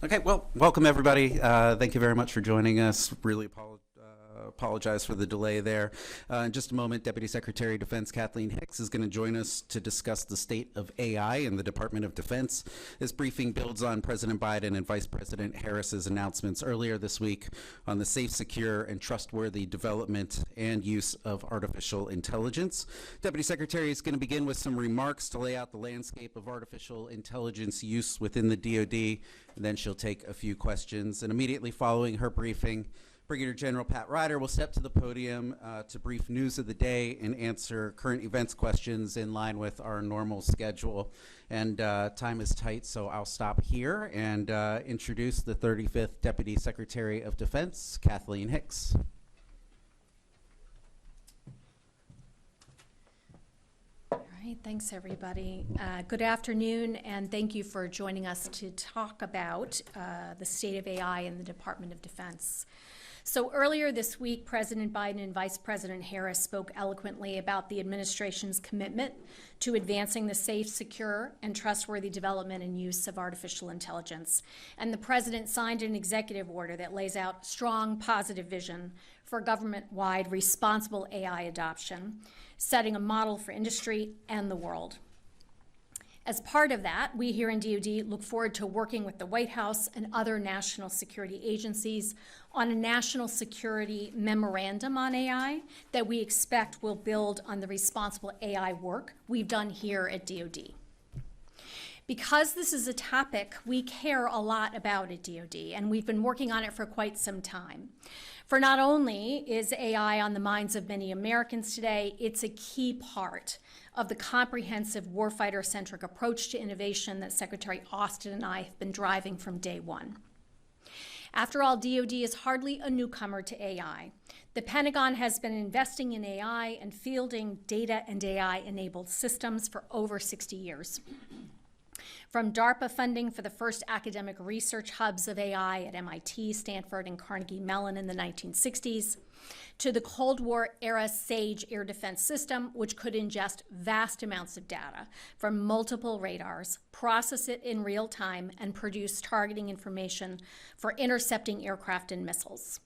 Okay, well, welcome everybody. Thank you very much for joining us. Really apologize for the delay there. In just a moment, Deputy Secretary of Defense Kathleen Hicks is going to join us to discuss the state of AI in the Department of Defense. This briefing builds on President Biden and Vice President Harris's announcements earlier this week on the safe, secure, and trustworthy development and use of artificial intelligence. Deputy Secretary is going to begin with some remarks to lay out the landscape of artificial intelligence use within the DoD, and then she'll take a few questions. And immediately following her briefing, Brigadier General Pat Ryder will step to the podium to brief news of the day and answer current events questions in line with our normal schedule. And time is tight, so I'll stop here and introduce the 35th Deputy Secretary of Defense, Kathleen Hicks. All right, thanks everybody. Good afternoon, and thank you for joining us to talk about the state of AI in the Department of Defense. So earlier this week, President Biden and Vice President Harris spoke eloquently about the administration's commitment to advancing the safe, secure, and trustworthy development and use of artificial intelligence. And the president signed an executive order that lays out strong, positive vision for government-wide responsible AI adoption, setting a model for industry and the world. As part of that, we here in DoD look forward to working with the White House and other national security agencies on a national security memorandum on AI that we expect will build on the responsible AI work we've done here at DoD. Because this is a topic we care a lot about at DoD, and we've been working on it for quite some time. For not only is AI on the minds of many Americans today, it's a key part of the comprehensive warfighter-centric approach to innovation that Secretary Austin and I have been driving from day one. After all, DoD is hardly a newcomer to AI. The Pentagon has been investing in AI and fielding data and AI-enabled systems for over 60 years. From DARPA funding for the first academic research hubs of AI at MIT, Stanford, and Carnegie Mellon in the 1960s, to the Cold War-era SAGE air defense system, which could ingest vast amounts of data from multiple radars, process it in real time, and produce targeting information for intercepting aircraft and missiles.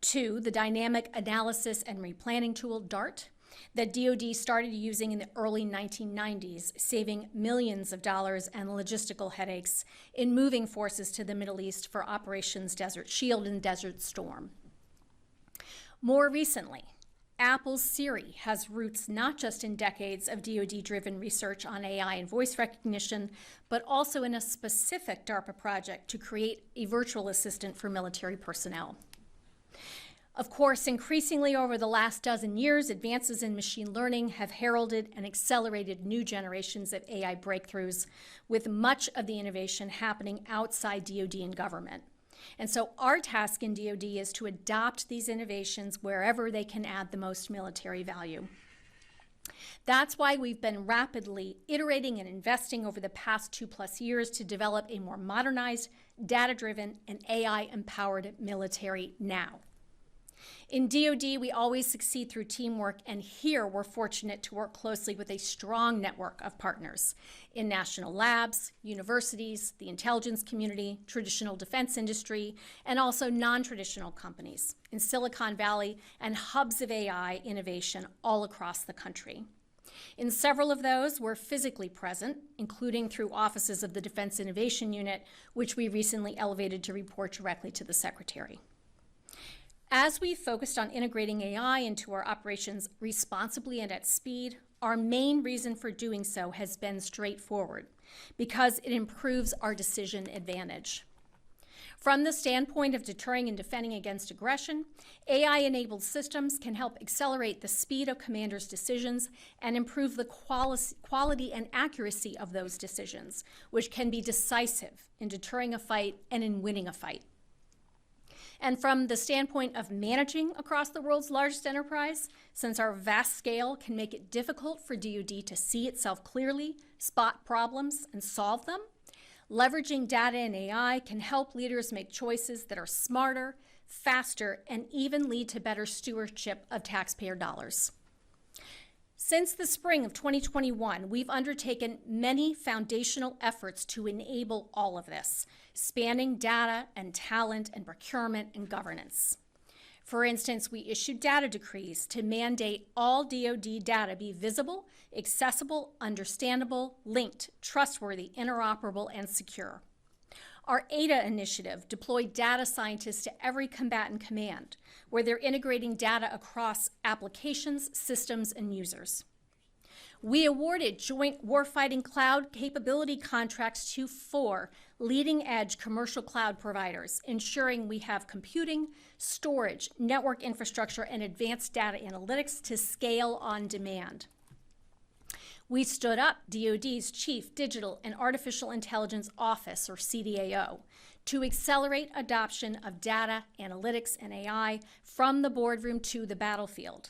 To the dynamic analysis and replanning tool, DART, that DoD started using in the early 1990s, saving millions of dollars and logistical headaches in moving forces to the Middle East for Operations Desert Shield and Desert Storm. More recently, Apple's Siri has roots not just in decades of DoD-driven research on AI and voice recognition, but also in a specific DARPA project to create a virtual assistant for military personnel. Of course, increasingly over the last dozen years, advances in machine learning have heralded and accelerated new generations of AI breakthroughs, with much of the innovation happening outside DoD and government. And so our task in DoD is to adopt these innovations wherever they can add the most military value. That's why we've been rapidly iterating and investing over the past 2+ years to develop a more modernized, data-driven, and AI-empowered military now. In DoD, we always succeed through teamwork, and here we're fortunate to work closely with a strong network of partners in national labs, universities, the intelligence community, traditional defense industry, and also non-traditional companies in Silicon Valley and hubs of AI innovation all across the country. In several of those, we're physically present, including through offices of the Defense Innovation Unit, which we recently elevated to report directly to the Secretary. As we focused on integrating AI into our operations responsibly and at speed, our main reason for doing so has been straightforward, because it improves our decision advantage. From the standpoint of deterring and defending against aggression, AI-enabled systems can help accelerate the speed of commanders' decisions and improve the quality and accuracy of those decisions, which can be decisive in deterring a fight and in winning a fight. And from the standpoint of managing across the world's largest enterprise, since our vast scale can make it difficult for DoD to see itself clearly, spot problems, and solve them, leveraging data and AI can help leaders make choices that are smarter, faster, and even lead to better stewardship of taxpayer dollars. Since the spring of 2021, we've undertaken many foundational efforts to enable all of this, spanning data and talent and procurement and governance. For instance, we issued data decrees to mandate all DoD data be visible, accessible, understandable, linked, trustworthy, interoperable, and secure. Our ADA initiative deployed data scientists to every combatant command, where they're integrating data across applications, systems, and users. We awarded joint warfighting cloud capability contracts to 4 leading-edge commercial cloud providers, ensuring we have computing, storage, network infrastructure, and advanced data analytics to scale on demand. We stood up DoD's Chief Digital and Artificial Intelligence Office, or CDAO, to accelerate adoption of data, analytics, and AI from the boardroom to the battlefield.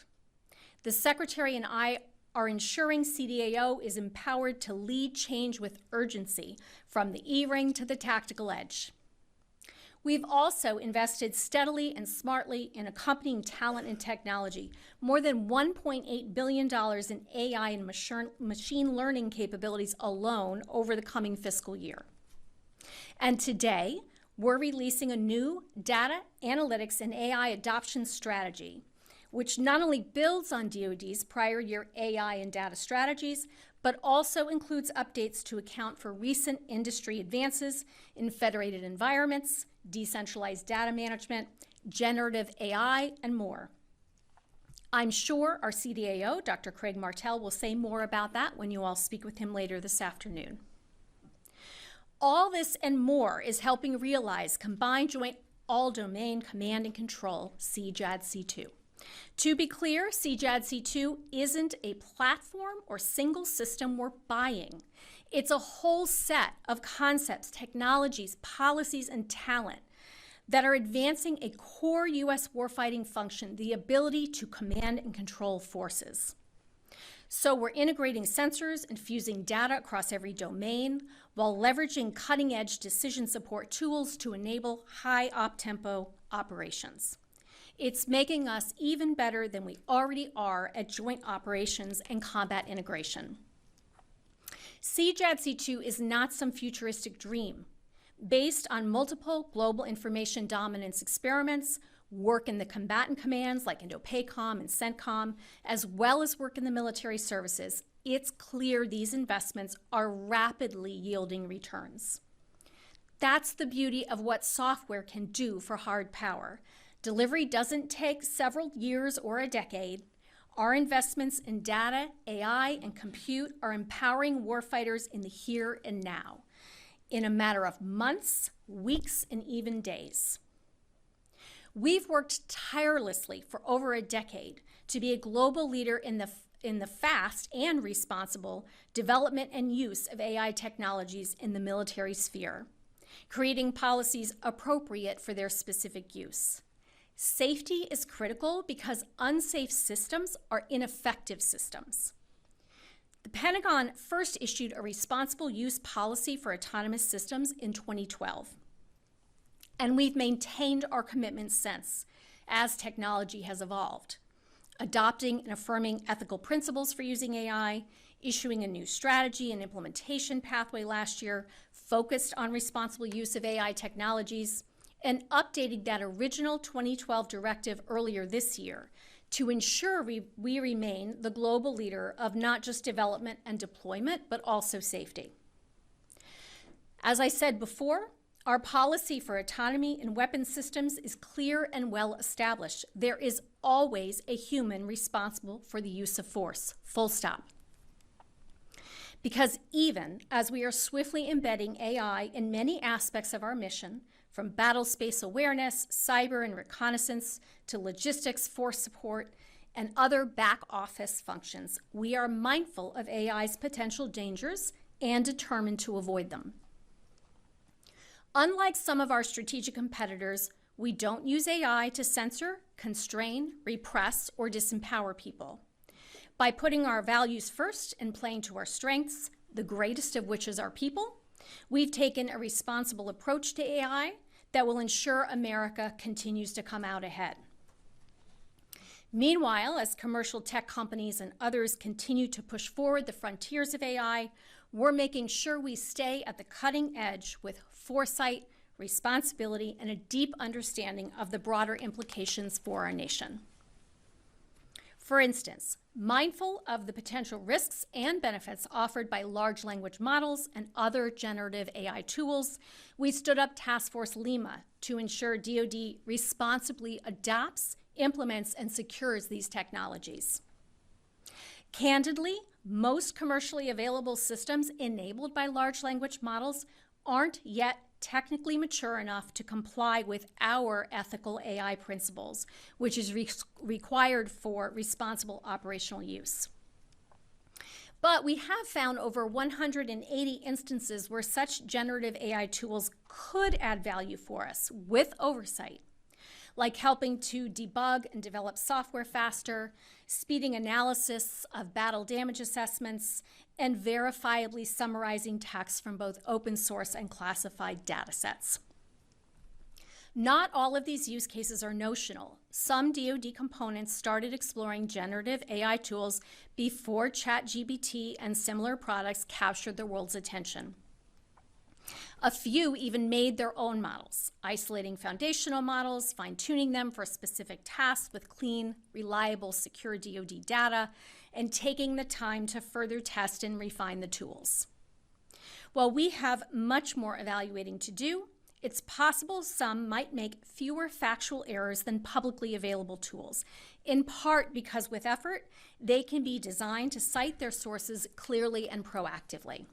The Secretary and I are ensuring CDAO is empowered to lead change with urgency from the E-ring to the tactical edge. We've also invested steadily and smartly in accompanying talent and technology, more than $1.8 billion in AI and machine learning capabilities alone over the coming fiscal year. And today, we're releasing a new data, analytics, and AI adoption strategy, which not only builds on DoD's prior year AI and data strategies, but also includes updates to account for recent industry advances in federated environments, decentralized data management, generative AI, and more. I'm sure our CDAO, Dr. Craig Martell, will say more about that when you all speak with him later this afternoon. All this and more is helping realize Combined Joint All-Domain Command and Control, CJADC2. To be clear, CJADC2 isn't a platform or single system we're buying. It's a whole set of concepts, technologies, policies, and talent that are advancing a core U.S. warfighting function, the ability to command and control forces. So we're integrating sensors and fusing data across every domain while leveraging cutting-edge decision support tools to enable high op-tempo operations. It's making us even better than we already are at joint operations and combat integration. CJADC2 is not some futuristic dream. Based on multiple global information dominance experiments, work in the combatant commands like INDOPACOM and CENTCOM, as well as work in the military services, it's clear these investments are rapidly yielding returns. That's the beauty of what software can do for hard power. Delivery doesn't take several years or a decade. Our investments in data, AI, and compute are empowering warfighters in the here and now, in a matter of months, weeks, and even days. We've worked tirelessly for over a decade to be a global leader in the fast and responsible development and use of AI technologies in the military sphere, creating policies appropriate for their specific use. Safety is critical because unsafe systems are ineffective systems. The Pentagon first issued a responsible use policy for autonomous systems in 2012. And we've maintained our commitments since, as technology has evolved, adopting and affirming ethical principles for using AI, issuing a new strategy and implementation pathway last year focused on responsible use of AI technologies, and updating that original 2012 directive earlier this year to ensure we remain the global leader of not just development and deployment, but also safety. As I said before, our policy for autonomy in weapons systems is clear and well established. There is always a human responsible for the use of force, full stop. Because even as we are swiftly embedding AI in many aspects of our mission, from battle space awareness, cyber and reconnaissance, to logistics, force support, and other back office functions, we are mindful of AI's potential dangers and determined to avoid them. Unlike some of our strategic competitors, we don't use AI to censor, constrain, repress, or disempower people. By putting our values first and playing to our strengths, the greatest of which is our people, we've taken a responsible approach to AI that will ensure America continues to come out ahead. Meanwhile, as commercial tech companies and others continue to push forward the frontiers of AI, we're making sure we stay at the cutting edge with foresight, responsibility, and a deep understanding of the broader implications for our nation. For instance, mindful of the potential risks and benefits offered by large language models and other generative AI tools, we stood up Task Force Lima to ensure DoD responsibly adopts, implements, and secures these technologies. Candidly, most commercially available systems enabled by large language models aren't yet technically mature enough to comply with our ethical AI principles, which is required for responsible operational use. But we have found over 180 instances where such generative AI tools could add value for us with oversight, like helping to debug and develop software faster, speeding analysis of battle damage assessments, and verifiably summarizing text from both open source and classified data sets. Not all of these use cases are notional. Some DoD components started exploring generative AI tools before ChatGPT and similar products captured the world's attention. A few even made their own models, isolating foundational models, fine-tuning them for specific tasks with clean, reliable, secure DoD data, and taking the time to further test and refine the tools. While we have much more evaluating to do, it's possible some might make fewer factual errors than publicly available tools, in part because with effort, they can be designed to cite their sources clearly and proactively.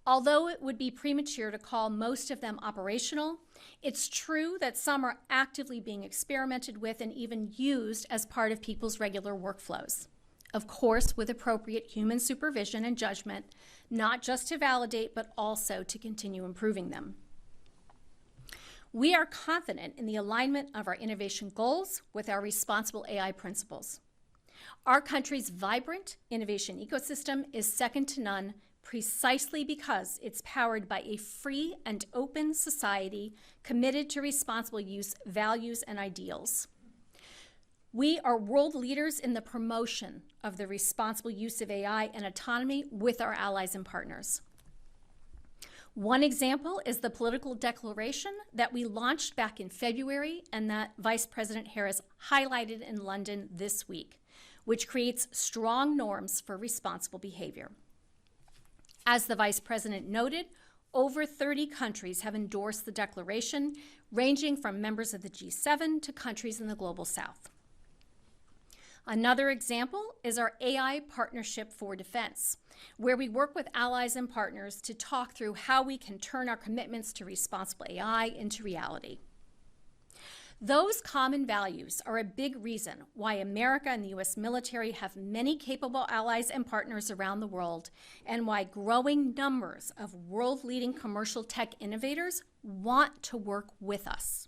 Although it would be premature to call most of them operational, it's true that some are actively being experimented with and even used as part of people's regular workflows. Of course, with appropriate human supervision and judgment, not just to validate, but also to continue improving them. We are confident in the alignment of our innovation goals with our responsible AI principles. Our country's vibrant innovation ecosystem is second to none, precisely because it's powered by a free and open society committed to responsible use values and ideals. We are world leaders in the promotion of the responsible use of AI and autonomy with our allies and partners. One example is the political declaration that we launched back in February and that Vice President Harris highlighted in London this week, which creates strong norms for responsible behavior. As the Vice President noted, over 30 countries have endorsed the declaration, ranging from members of the G7 to countries in the Global South. Another example is our AI Partnership for Defense, where we work with allies and partners to talk through how we can turn our commitments to responsible AI into reality. Those common values are a big reason why America and the U.S. military have many capable allies and partners around the world, and why growing numbers of world-leading commercial tech innovators want to work with us.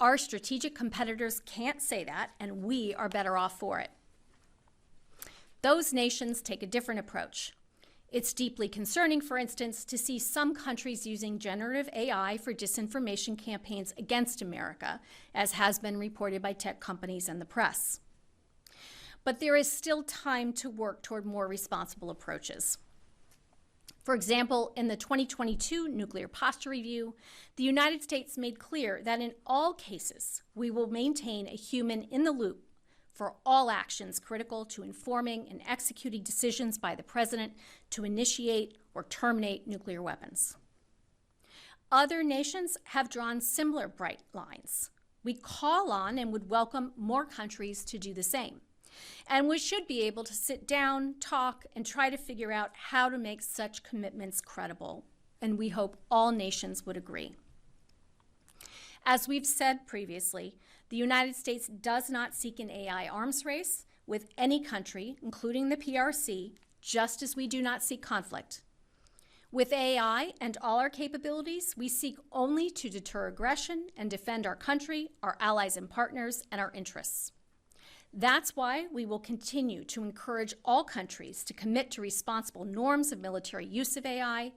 Our strategic competitors can't say that, and we are better off for it. Those nations take a different approach. It's deeply concerning, for instance, to see some countries using generative AI for disinformation campaigns against America, as has been reported by tech companies and the press. But there is still time to work toward more responsible approaches. For example, in the 2022 Nuclear Posture Review, the United States made clear that in all cases, we will maintain a human in the loop for all actions critical to informing and executing decisions by the President to initiate or terminate nuclear weapons. Other nations have drawn similar bright lines. We call on and would welcome more countries to do the same. And we should be able to sit down, talk, and try to figure out how to make such commitments credible. And we hope all nations would agree. As we've said previously, the United States does not seek an AI arms race with any country, including the PRC, just as we do not seek conflict. With AI and all our capabilities, we seek only to deter aggression and defend our country, our allies and partners, and our interests. That's why we will continue to encourage all countries to commit to responsible norms of military use of AI,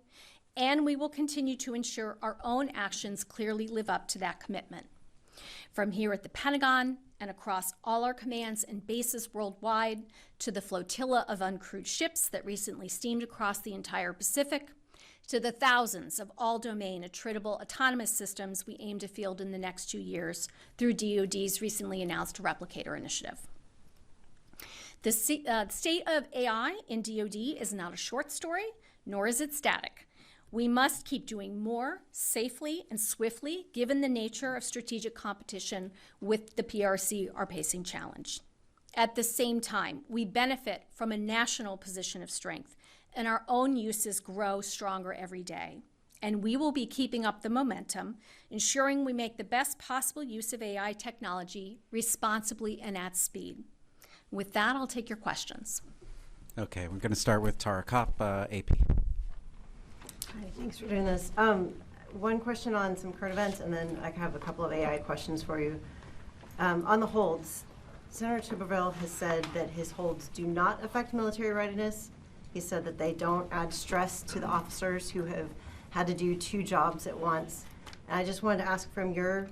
and we will continue to ensure our own actions clearly live up to that commitment. From here at the Pentagon and across all our commands and bases worldwide to the flotilla of uncrewed ships that recently steamed across the entire Pacific, to the thousands of all-domain attritable autonomous systems we aim to field in the next 2 years through DoD's recently announced Replicator initiative. The state of AI in DoD is not a short story, nor is it static. We must keep doing more safely and swiftly, given the nature of strategic competition with the PRC, our pacing challenge. At the same time, we benefit from a national position of strength, and our own uses grow stronger every day. And we will be keeping up the momentum, ensuring we make the best possible use of AI technology responsibly and at speed. With that, I'll take your questions. Okay, we're going to start with Tara Kopp, AP. Hi, thanks for doing this. One question on some current events, and then I have a couple of AI questions for you. On the holds, Senator Tuberville has said that his holds do not affect military readiness. He said that they don't add stress to the officers who have had to do 2 jobs at once. And I just wanted to ask, from your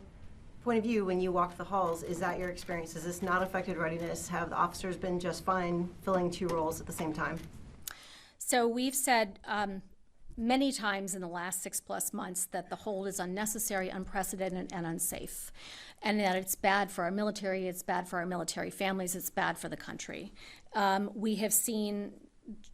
point of view, when you walk the halls, is that your experience? Has this not affected readiness? Have the officers been just fine filling 2 roles at the same time? So we've said many times in the last 6+ months that the hold is unnecessary, unprecedented, and unsafe, and that it's bad for our military, it's bad for our military families, it's bad for the country. We have seen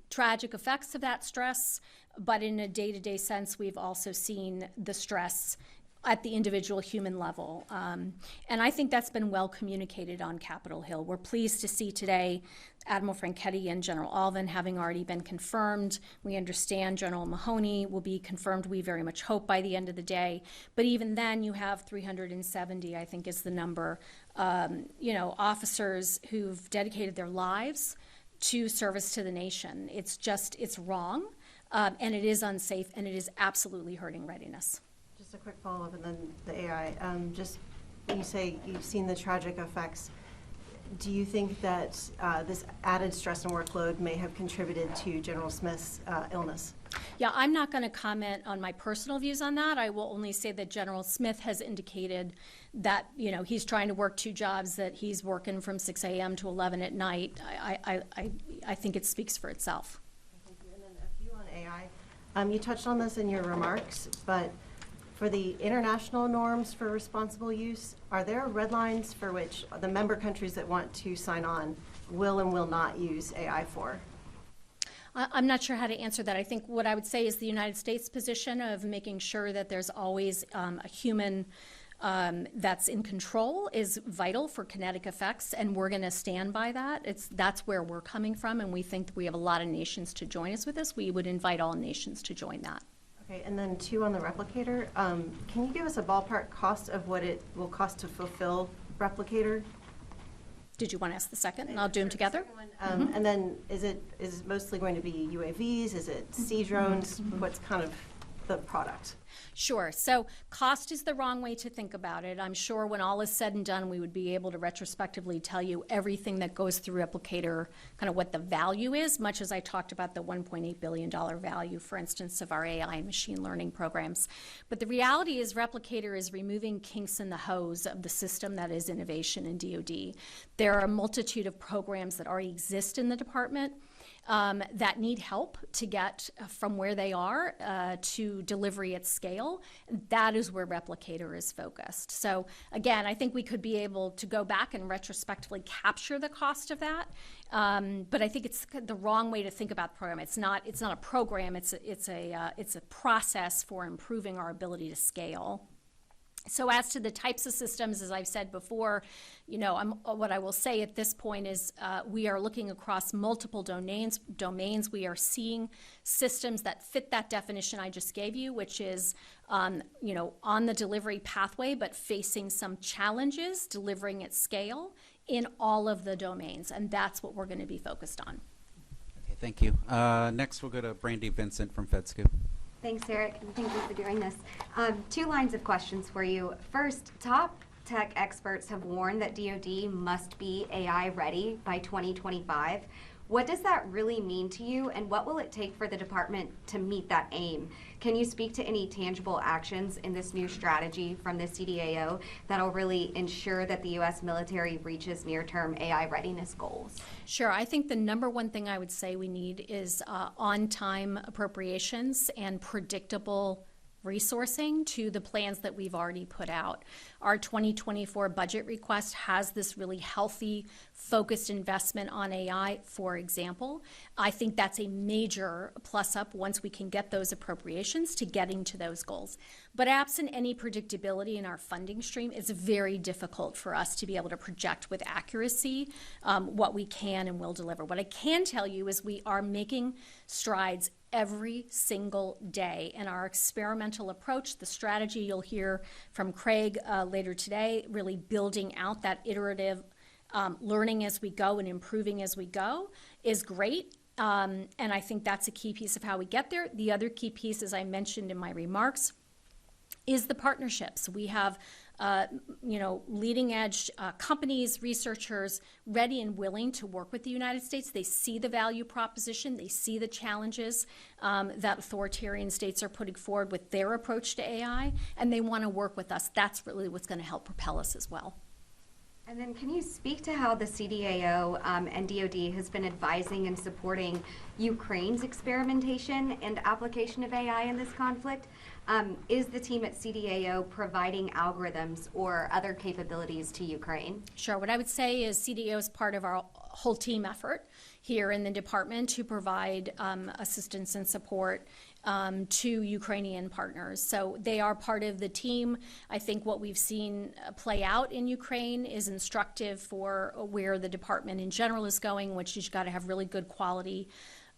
tragic effects of that stress, but in a day-to-day sense, we've also seen the stress at the individual human level. And I think that's been well communicated on Capitol Hill. We're pleased to see today Admiral Franchetti and General Alvin having already been confirmed. We understand General Mahoney will be confirmed, we very much hope, by the end of the day. But even then, you have 370, I think is the number, officers who've dedicated their lives to service to the nation. It's wrong, and it is unsafe, and it is absolutely hurting readiness. Just a quick follow-up, and then the AI. Just when you say you've seen the tragic effects, do you think that this added stress and workload may have contributed to General Smith's illness? Yeah, I'm not going to comment on my personal views on that. I will only say that General Smith has indicated that, he's trying to work 2 jobs, that he's working from 6 a.m. to 11 at night. I think it speaks for itself. Thank you. And then a few on AI. You touched on this in your remarks, but for the international norms for responsible use, are there red lines for which the member countries that want to sign on will and will not use AI for? I'm not sure how to answer that. I think what I would say is the United States position of making sure that there's always a human that's in control is vital for kinetic effects, and we're going to stand by that. That's where we're coming from, and we think that we have a lot of nations to join us with this. We would invite all nations to join that. Okay, and then 2 on the Replicator. Can you give us a ballpark cost of what it will cost to fulfill Replicator? Did you want to ask the second? And I'll do them together. And then is it mostly going to be UAVs? Is it sea drones? What's kind of the product? Sure. So cost is the wrong way to think about it. I'm sure when all is said and done, we would be able to retrospectively tell you everything that goes through Replicator, kind of what the value is, much as I talked about the $1.8 billion value, for instance, of our AI and machine learning programs. But the reality is Replicator is removing kinks in the hose of the system that is innovation in DoD. There are a multitude of programs that already exist in the department that need help to get from where they are to delivery at scale. That is where Replicator is focused. So again, I think we could be able to go back and retrospectively capture the cost of that. But I think it's the wrong way to think about the program. It's not a program. It's a process for improving our ability to scale. So as to the types of systems, as I've said before, what I will say at this point is we are looking across multiple domains. We are seeing systems that fit that definition I just gave you, which is, on the delivery pathway, but facing some challenges delivering at scale in all of the domains. And that's what we're going to be focused on. Okay, thank you. Next, we'll go to Brandy Vincent from FedScoop. Thanks, Eric, and thank you for doing this. 2 lines of questions for you. First, top tech experts have warned that DoD must be AI ready by 2025. What does that really mean to you, and what will it take for the department to meet that aim? Can you speak to any tangible actions in this new strategy from the CDAO that will really ensure that the U.S. military reaches near-term AI readiness goals? Sure. I think the number one thing I would say we need is on-time appropriations and predictable resourcing to the plans that we've already put out. Our 2024 budget request has this really healthy, focused investment on AI, for example. I think that's a major plus up once we can get those appropriations to getting to those goals. But absent any predictability in our funding stream, it's very difficult for us to be able to project with accuracy what we can and will deliver. What I can tell you is we are making strides every single day. And our experimental approach, the strategy you'll hear from Craig later today, really building out that iterative learning as we go and improving as we go is great. And I think that's a key piece of how we get there. The other key piece, as I mentioned in my remarks, is the partnerships. We have leading edge companies, researchers ready and willing to work with the United States. They see the value proposition. They see the challenges that authoritarian states are putting forward with their approach to AI, and they want to work with us. That's really what's going to help propel us as well. And then can you speak to how the CDAO and DoD has been advising and supporting Ukraine's experimentation and application of AI in this conflict? Is the team at CDAO providing algorithms or other capabilities to Ukraine? Sure. What I would say is CDAO is part of our whole team effort here in the department to provide assistance and support to Ukrainian partners. So they are part of the team. I think what we've seen play out in Ukraine is instructive for where the department in general is going, which you've got to have really good quality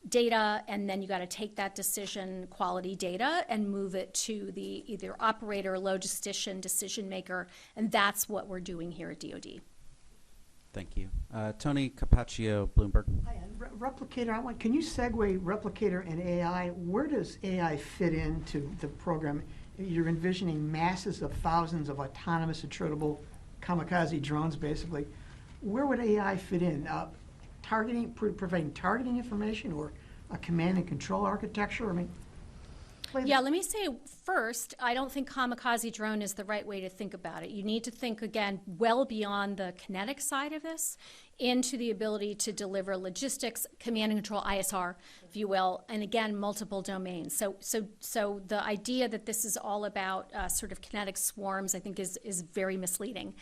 data, and then you got to take that decision quality data and move it to the either operator or logistician decision maker, and that's what we're doing here at DoD. Thank you. Tony Capaccio, Bloomberg. Hi, Replicator, can you segue Replicator and AI? Where does AI fit into the program? You're envisioning masses of thousands of autonomous, attritable kamikaze drones, basically. Where would AI fit in? Providing targeting information or a command and control architecture? I mean, yeah, let me say first, I don't think kamikaze drone is the right way to think about it. You need to think, again, well beyond the kinetic side of this into the ability to deliver logistics, command and control, ISR, if you will, and again, multiple domains. So the idea that this is all about sort of kinetic swarms, I think is very misleading.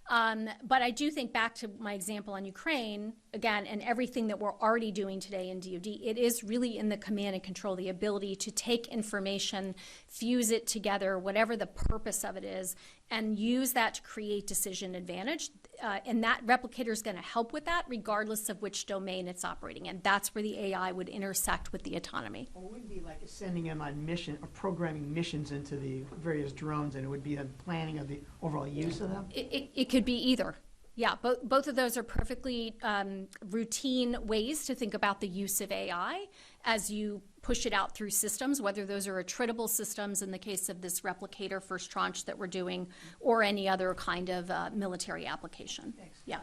But I do think back to my example on Ukraine, again, and everything that we're already doing today in DoD, it is really in the command and control, the ability to take information, fuse it together, whatever the purpose of it is, and use that to create decision advantage. And that replicator is going to help with that regardless of which domain it's operating in. That's where the AI would intersect with the autonomy. Well, it wouldn't be like sending them on mission or programming missions into the various drones, and it would be a planning of the overall use of them? It could be either. Yeah, both of those are perfectly routine ways to think about the use of AI as you push it out through systems, whether those are attritable systems in the case of this replicator first tranche that we're doing, or any other kind of military application. Thanks. Yeah.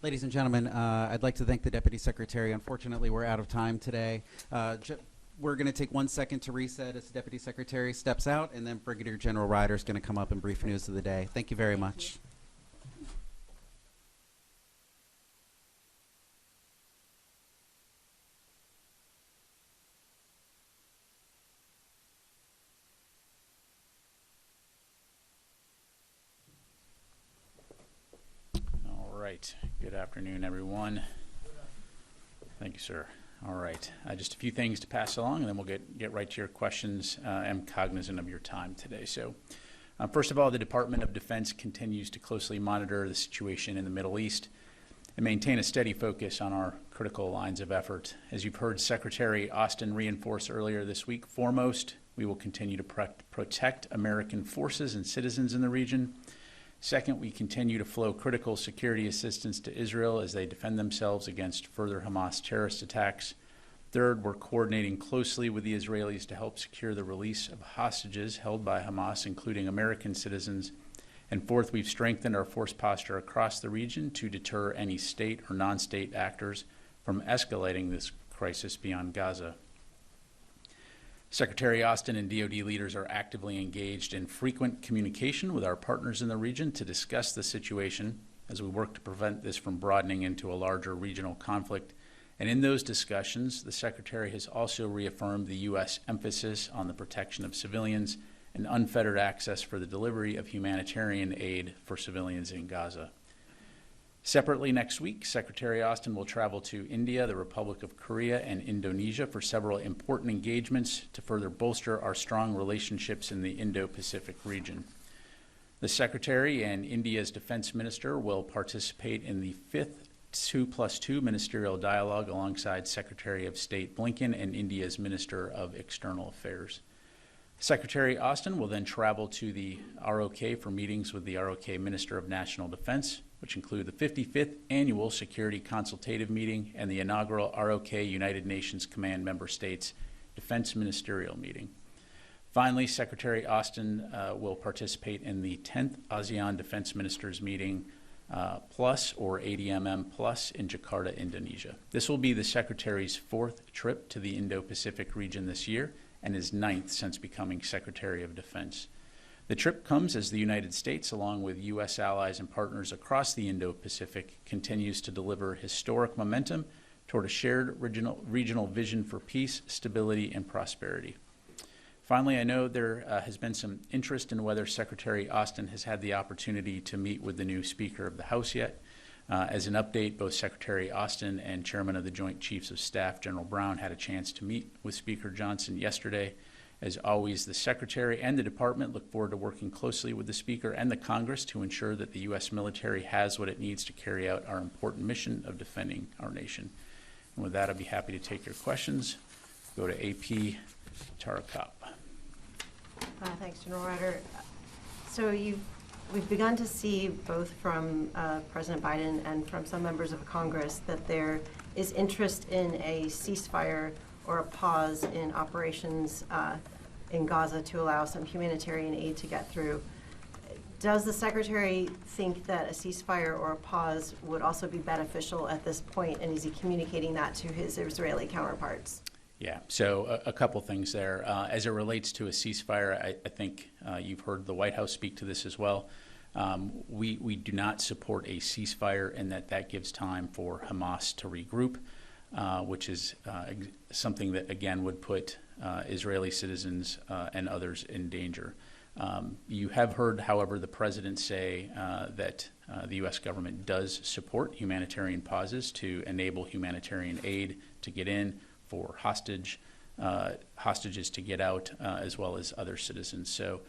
Ladies and gentlemen, I'd like to thank the Deputy Secretary. Unfortunately, we're out of time today. We're going to take 1 second to reset as the Deputy Secretary steps out, and then Brigadier General Ryder is going to come up and brief news of the day. Thank you very much. Good afternoon, everyone. Thank you, sir. All right, just a few things to pass along, and then we'll get right to your questions. I'm cognizant of your time today. So, first of all, the Department of Defense continues to closely monitor the situation in the Middle East and maintain a steady focus on our critical lines of effort. As you've heard Secretary Austin reinforce earlier this week, foremost, we will continue to protect American forces and citizens in the region. Second, we continue to flow critical security assistance to Israel as they defend themselves against further Hamas terrorist attacks. Third, we're coordinating closely with the Israelis to help secure the release of hostages held by Hamas, including American citizens. And fourth, we've strengthened our force posture across the region to deter any state or non-state actors from escalating this crisis beyond Gaza. Secretary Austin and DoD leaders are actively engaged in frequent communication with our partners in the region to discuss the situation as we work to prevent this from broadening into a larger regional conflict. And in those discussions, the Secretary has also reaffirmed the U.S. emphasis on the protection of civilians and unfettered access for the delivery of humanitarian aid for civilians in Gaza. Separately, next week, Secretary Austin will travel to India, the Republic of Korea, and Indonesia for several important engagements to further bolster our strong relationships in the Indo-Pacific region. The Secretary and India's Defense Minister will participate in the 5th 2+2 ministerial dialogue alongside Secretary of State Blinken and India's Minister of External Affairs. Secretary Austin will then travel to the ROK for meetings with the ROK Minister of National Defense, which include the 55th Annual Security Consultative Meeting and the inaugural ROK United Nations Command Member States Defense Ministerial Meeting. Finally, Secretary Austin will participate in the 10th ASEAN Defense Ministers Meeting Plus, or ADMM Plus, in Jakarta, Indonesia. This will be the Secretary's 4th trip to the Indo-Pacific region this year and his 9th since becoming Secretary of Defense. The trip comes as the United States, along with U.S. allies and partners across the Indo-Pacific, continues to deliver historic momentum toward a shared regional vision for peace, stability, and prosperity. Finally, I know there has been some interest in whether Secretary Austin has had the opportunity to meet with the new Speaker of the House yet. As an update, both Secretary Austin and Chairman of the Joint Chiefs of Staff, General Brown, had a chance to meet with Speaker Johnson yesterday. As always, the Secretary and the Department look forward to working closely with the Speaker and the Congress to ensure that the U.S. military has what it needs to carry out our important mission of defending our nation. And with that, I'd be happy to take your questions. Go to AP Tarakap. Thanks, General Ryder. So we've begun to see both from President Biden and from some members of Congress that there is interest in a ceasefire or a pause in operations in Gaza to allow some humanitarian aid to get through. Does the Secretary think that a ceasefire or a pause would also be beneficial at this point, and is he communicating that to his Israeli counterparts? Yeah, so a couple things there. As it relates to a ceasefire, I think you've heard the White House speak to this as well. We do not support a ceasefire, and that gives time for Hamas to regroup, which is something that, again, would put Israeli citizens and others in danger. You have heard, however, the President say that the U.S. government does support humanitarian pauses to enable humanitarian aid to get in, for hostages to get out, as well as other citizens. So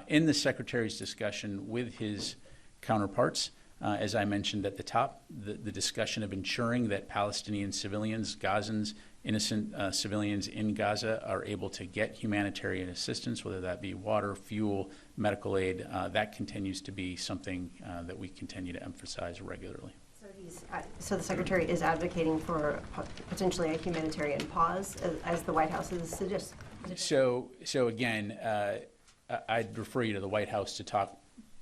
in the Secretary's discussion with his counterparts, as I mentioned at the top, the discussion of ensuring that Palestinian civilians, Gazans, innocent civilians in Gaza are able to get humanitarian assistance, whether that be water, fuel, medical aid, that continues to be something that we continue to emphasize regularly. So the Secretary is advocating for potentially a humanitarian pause, as the White House has suggested. So again, I'd refer you to the White House to talk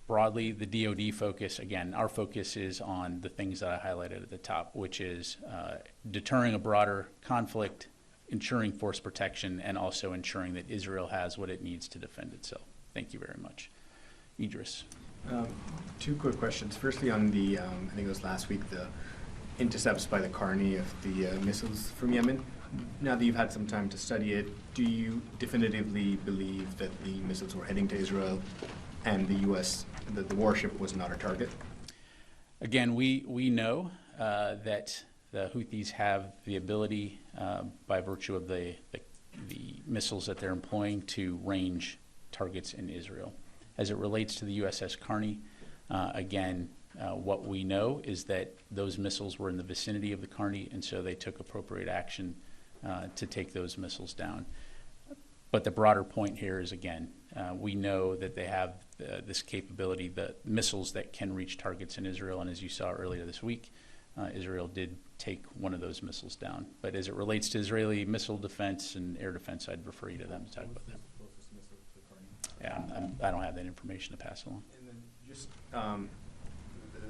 broadly. The DoD focus, again, our focus is on the things that I highlighted at the top, which is deterring a broader conflict, ensuring force protection, and also ensuring that Israel has what it needs to defend itself. Thank you very much. Idris. Two quick questions. Firstly, on the, I think it was last week, the intercepts by the Carney of the missiles from Yemen. Now that you've had some time to study it, do you definitively believe that the missiles were heading to Israel and the U.S., that the warship was not a target? Again, we know that the Houthis have the ability, by virtue of the missiles that they're employing, to range targets in Israel. As it relates to the USS Carney, again, what we know is that those missiles were in the vicinity of the Carney, and so they took appropriate action to take those missiles down. But the broader point here is, again, we know that they have this capability, the missiles that can reach targets in Israel, and as you saw earlier this week, Israel did take one of those missiles down. But as it relates to Israeli missile defense and air defense, I'd refer you to them to talk about that. Yeah, I don't have that information to pass along. And then just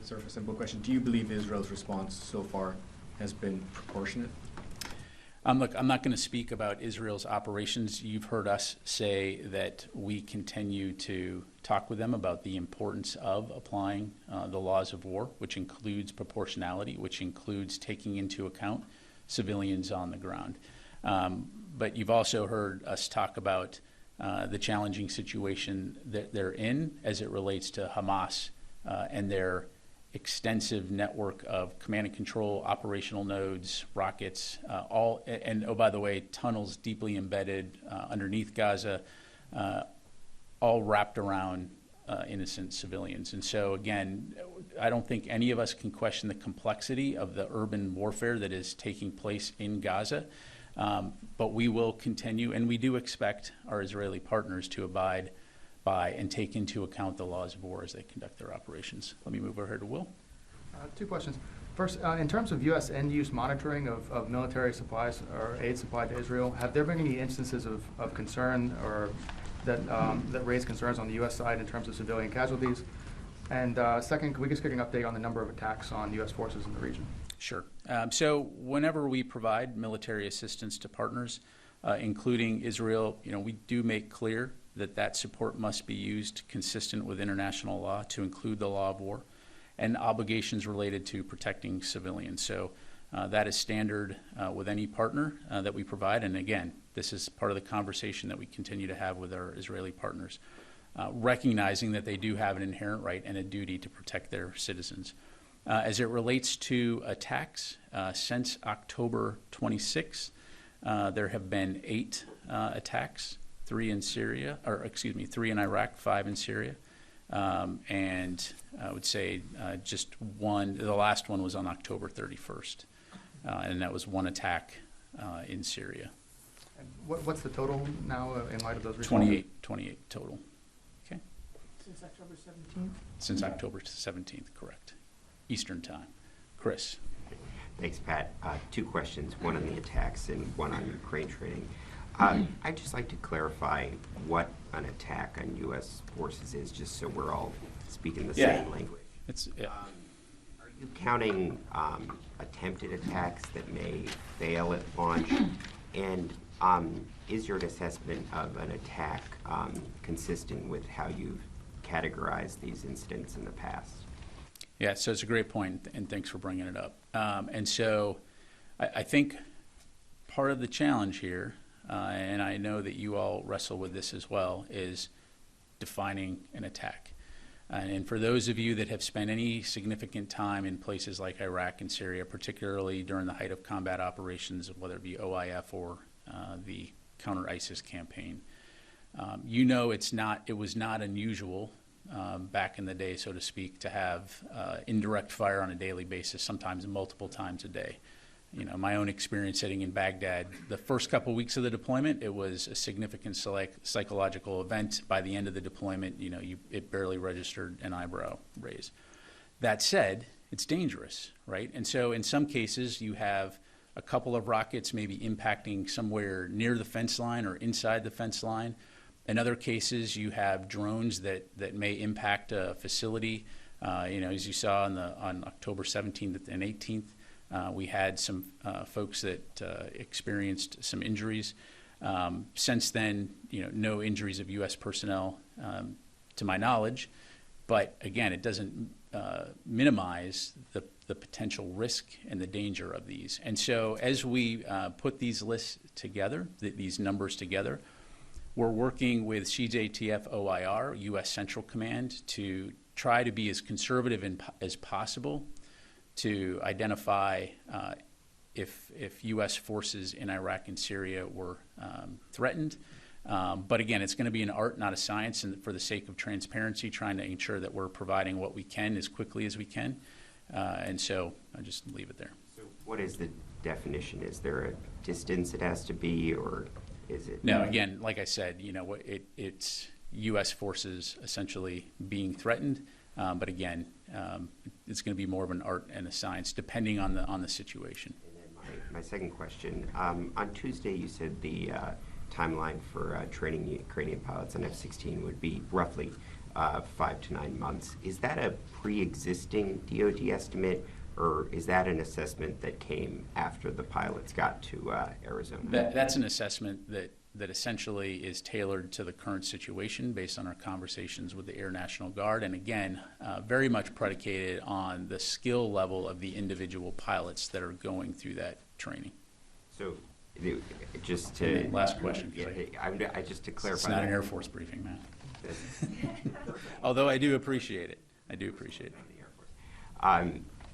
sort of a simple question. Do you believe Israel's response so far has been proportionate? Look, I'm not going to speak about Israel's operations. You've heard us say that we continue to talk with them about the importance of applying the laws of war, which includes proportionality, which includes taking into account civilians on the ground. But you've also heard us talk about the challenging situation that they're in as it relates to Hamas and their extensive network of command and control, operational nodes, rockets, and oh, by the way, tunnels deeply embedded underneath Gaza, all wrapped around innocent civilians. And so, again, I don't think any of us can question the complexity of the urban warfare that is taking place in Gaza, but we will continue, and we do expect our Israeli partners to abide by and take into account the laws of war as they conduct their operations. Let me move over here to Will. Two questions. First, in terms of U.S. end-use monitoring of military supplies or aid supplied to Israel, have there been any instances of concern or that raise concerns on the U.S. side in terms of civilian casualties? And second, can we just get an update on the number of attacks on U.S. forces in the region? Sure. So whenever we provide military assistance to partners, including Israel, we do make clear that support must be used consistent with international law to include the law of war and obligations related to protecting civilians. So that is standard with any partner that we provide. And again, this is part of the conversation that we continue to have with our Israeli partners, recognizing that they do have an inherent right and a duty to protect their citizens. As it relates to attacks, since October 26th, there have been 8 attacks. 3 in Iraq, 5 in Syria. And I would say just one, the last one was on October 31st. And that was one attack in Syria. And what's the total now in light of those results? 28 total. Okay. Since October 17th? Since October 17th, correct. Eastern time. Chris. Thanks, Pat. 2 questions, one on the attacks and one on Ukraine training. I'd just like to clarify what an attack on U.S. forces is, just so we're all speaking the same language. Are you counting attempted attacks that may fail at launch? And is your assessment of an attack consistent with how you've categorized these incidents in the past? Yeah, so it's a great point, and thanks for bringing it up. And so I think part of the challenge here, and I know that you all wrestle with this as well, is defining an attack. And for those of you that have spent any significant time in places like Iraq and Syria, particularly during the height of combat operations, whether it be OIF or the counter-ISIS campaign, it was not unusual back in the day, so to speak, to have indirect fire on a daily basis, sometimes multiple times a day. My own experience sitting in Baghdad, the first couple weeks of the deployment, it was a significant psychological event. By the end of the deployment, it barely registered an eyebrow raise. That said, it's dangerous, right? And so in some cases, you have a couple of rockets maybe impacting somewhere near the fence line or inside the fence line. In other cases, you have drones that may impact a facility. As you saw on October 17th and 18th, we had some folks that experienced some injuries. Since then, no injuries of U.S. personnel to my knowledge. But again, it doesn't minimize the potential risk and the danger of these. And so as we put these lists together, these numbers together, we're working with CJTF OIR, U.S. Central Command, to try to be as conservative as possible to identify if U.S. forces in Iraq and Syria were threatened. But again, it's going to be an art, not a science, and for the sake of transparency, trying to ensure that we're providing what we can as quickly as we can. And so I'll just leave it there. So what is the definition? Is there a distance it has to be, or is it? No, again, like I said, it's U.S. forces essentially being threatened. But again, it's going to be more of an art and a science, depending on the situation. And then my second question. On Tuesday, you said the timeline for training Ukrainian pilots on F-16 would be roughly 5 to 9 months. Is that a pre-existing DoD estimate, Or is that an assessment that came after the pilots got to Arizona? That's an assessment that essentially is tailored to the current situation based on our conversations with the Air National Guard, and again, very much predicated on the skill level of the individual pilots that are going through that training. So, just to... Last question. Just to clarify... It's not an Air Force briefing, man. Although I do appreciate it.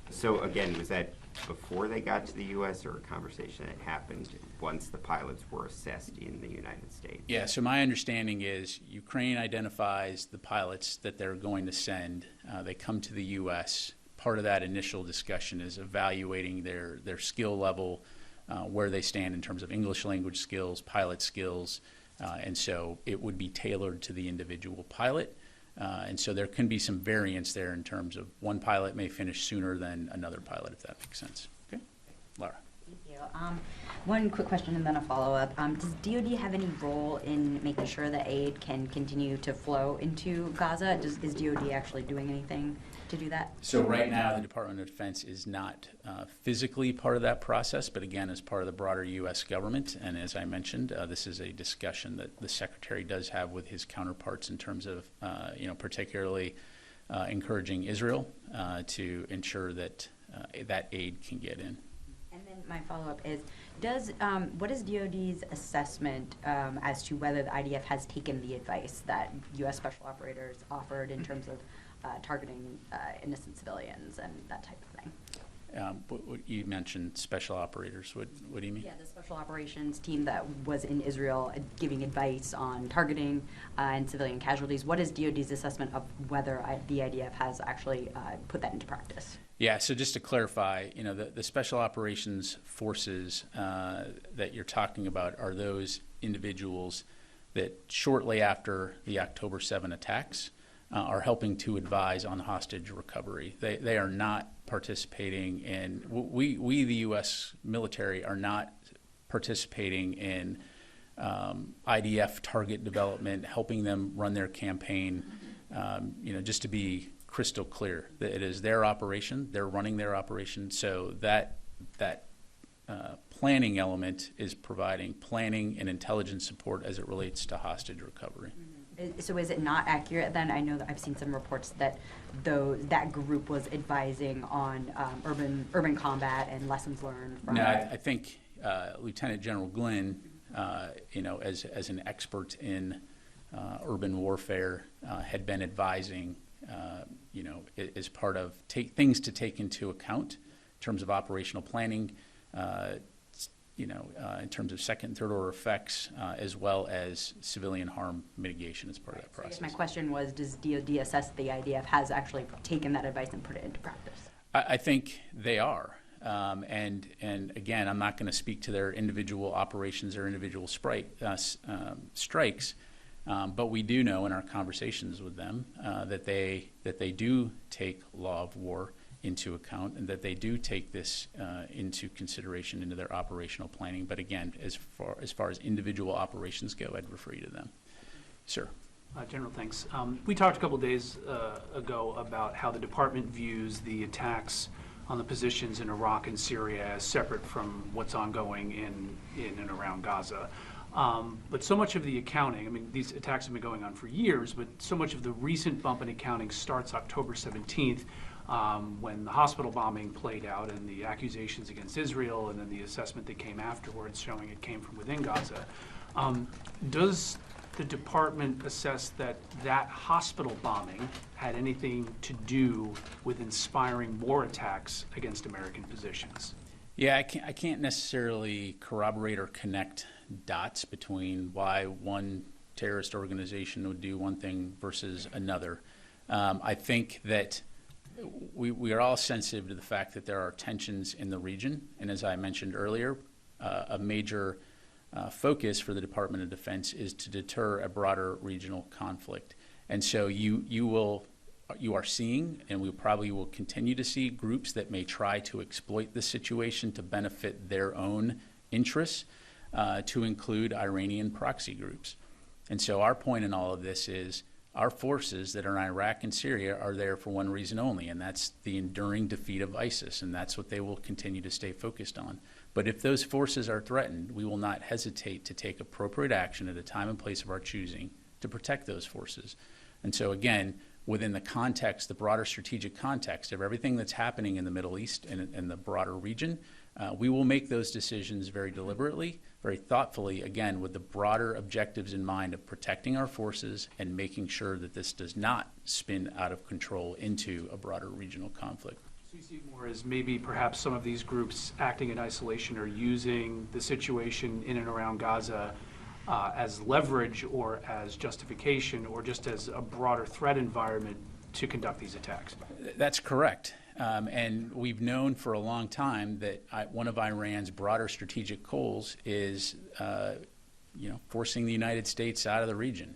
So again, was that before they got to the U.S. or a conversation that happened once the pilots were assessed in the United States? Yeah, so my understanding is Ukraine identifies the pilots that they're going to send. They come to the U.S. Part of that initial discussion is evaluating their skill level, where they stand in terms of English language skills, pilot skills, and so it would be tailored to the individual pilot. And so there can be some variance there in terms of one pilot may finish sooner than another pilot, if that makes sense. Okay, Laura. Thank you. One quick question and then a follow-up. Does DoD have any role in making sure that aid can continue to flow into Gaza? Is DoD actually doing anything to do that? So right now, the Department of Defense is not physically part of that process, but again, as part of the broader U.S. government. And as I mentioned, this is a discussion that the Secretary does have with his counterparts in terms of, particularly encouraging Israel to ensure that that aid can get in. And then my follow-up is, what is DoD's assessment as to whether the IDF has taken the advice that U.S. special operators offered in terms of targeting innocent civilians and that type of thing? You mentioned special operators. What do you mean? Yeah, the special operations team that was in Israel giving advice on targeting and civilian casualties. What is DoD's assessment of whether the IDF has actually put that into practice? Yeah, so just to clarify, the special operations forces that you're talking about are those individuals that shortly after the October 7 attacks are helping to advise on hostage recovery. They are not participating in, we the U.S. military are not participating in IDF target development, helping them run their campaign. Just to be crystal clear, that it is their operation, they're running their operation, so that planning element is providing planning and intelligence support as it relates to hostage recovery. So is it not accurate then? I know that I've seen some reports that that group was advising on urban combat and lessons learned from... No, I think Lieutenant General Glynn, as an expert in urban warfare, had been advising, as part of things to take into account in terms of operational planning, in terms of second and third order effects, as well as civilian harm mitigation as part of that process. So I guess my question was, does DoD assess the IDF has actually taken that advice and put it into practice? I think they are. And again, I'm not going to speak to their individual operations or individual strikes, but we do know in our conversations with them that they do take law of war into account, and that they do take this into consideration into their operational planning. But again, as far as individual operations go, I'd refer you to them. Sir. General, thanks. We talked a couple of days ago about how the department views the attacks on the positions in Iraq and Syria as separate from what's ongoing in and around Gaza. But so much of the accounting, these attacks have been going on for years, but so much of the recent bump in accounting starts October 17th, when the hospital bombing played out and the accusations against Israel, and then the assessment that came afterwards showing it came from within Gaza. Does the department assess that hospital bombing had anything to do with inspiring more attacks against American positions? Yeah, I can't necessarily corroborate or connect dots between why one terrorist organization would do one thing versus another. I think that we are all sensitive to the fact that there are tensions in the region, and as I mentioned earlier, a major focus for the Department of Defense is to deter a broader regional conflict. And so you are seeing, and we probably will continue to see, groups that may try to exploit the situation to benefit their own interests, to include Iranian proxy groups. And so our point in all of this is our forces that are in Iraq and Syria are there for one reason only, and that's the enduring defeat of ISIS, and that's what they will continue to stay focused on. But if those forces are threatened, we will not hesitate to take appropriate action at a time and place of our choosing to protect those forces. And so again, within the context, the broader strategic context of everything that's happening in the Middle East and the broader region, we will make those decisions very deliberately, very thoughtfully, again, with the broader objectives in mind of protecting our forces and making sure that this does not spin out of control into a broader regional conflict. So you see it more as maybe perhaps some of these groups acting in isolation or using the situation in and around Gaza as leverage or as justification or just as a broader threat environment to conduct these attacks. That's correct. And we've known for a long time that one of Iran's broader strategic goals is, forcing the United States out of the region.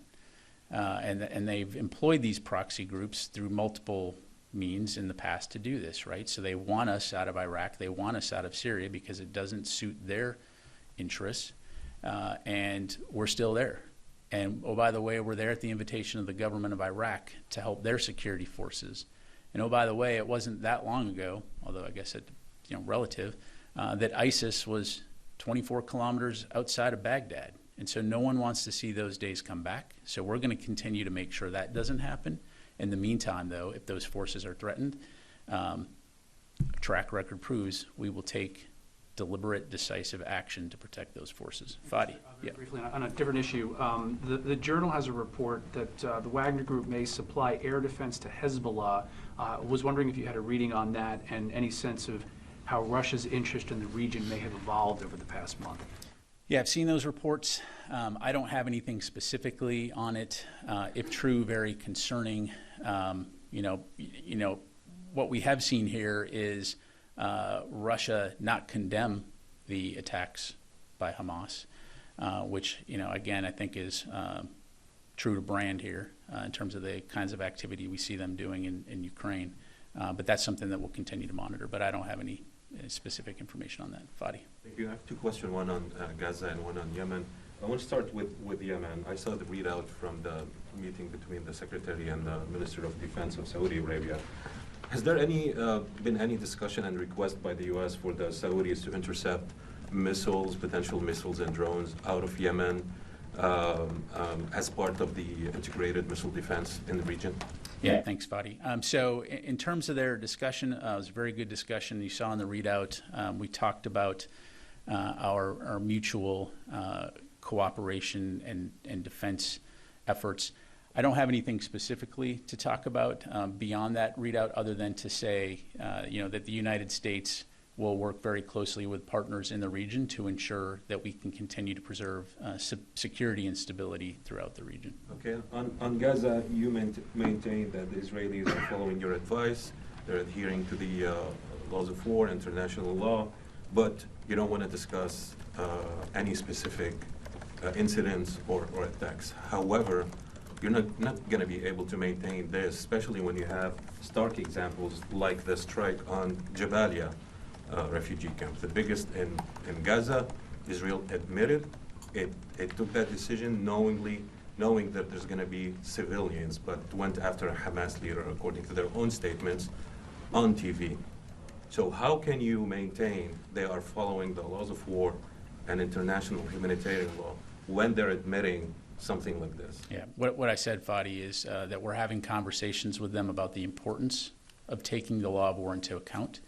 And they've employed these proxy groups through multiple means in the past to do this, right? So they want us out of Iraq, they want us out of Syria because it doesn't suit their interests, and we're still there. And oh, by the way, we're there at the invitation of the government of Iraq to help their security forces. And oh, by the way, it wasn't that long ago, although I guess it, relative, that ISIS was 24 kilometers outside of Baghdad. And so no one wants to see those days come back. So we're going to continue to make sure that doesn't happen. In the meantime, though, if those forces are threatened, track record proves we will take deliberate, decisive action to protect those forces. Fadi. Very briefly, on a different issue, the Journal has a report that the Wagner Group may supply air defense to Hezbollah. Was wondering if you had a reading on that and any sense of how Russia's interest in the region may have evolved over the past month. Yeah, I've seen those reports. I don't have anything specifically on it. If true, very concerning. What we have seen here is Russia not condemn the attacks by Hamas, which, again, I think is true to brand here in terms of the kinds of activity we see them doing in Ukraine. But that's something that we'll continue to monitor, but I don't have any specific information on that. Fadi. Thank you. I have two questions, one on Gaza and one on Yemen. I want to start with Yemen. I saw the readout from the meeting between the Secretary and the Minister of Defense of Saudi Arabia. Has there been any discussion and request by the U.S. for the Saudis to intercept potential missiles and drones out of Yemen as part of the integrated missile defense in the region? Yeah, thanks, Fadi. So in terms of their discussion, it was a very good discussion. You saw in the readout, we talked about our mutual cooperation and defense efforts. I don't have anything specifically to talk about beyond that readout other than to say, that the United States will work very closely with partners in the region to ensure that we can continue to preserve security and stability throughout the region. Okay. On Gaza, you maintain that the Israelis are following your advice. They're adhering to the laws of war, international law, but you don't want to discuss any specific incidents or attacks. However, you're not going to be able to maintain this, especially when you have stark examples like the strike on Jabalia refugee camp, the biggest in Gaza. Israel admitted it took that decision knowing that there's going to be civilians, but went after a Hamas leader, according to their own statements, on TV. So how can you maintain they are following the laws of war and international humanitarian law when they're admitting something like this? Yeah, what I said, Fadi, is that we're having conversations with them about the importance of taking the law of war into account,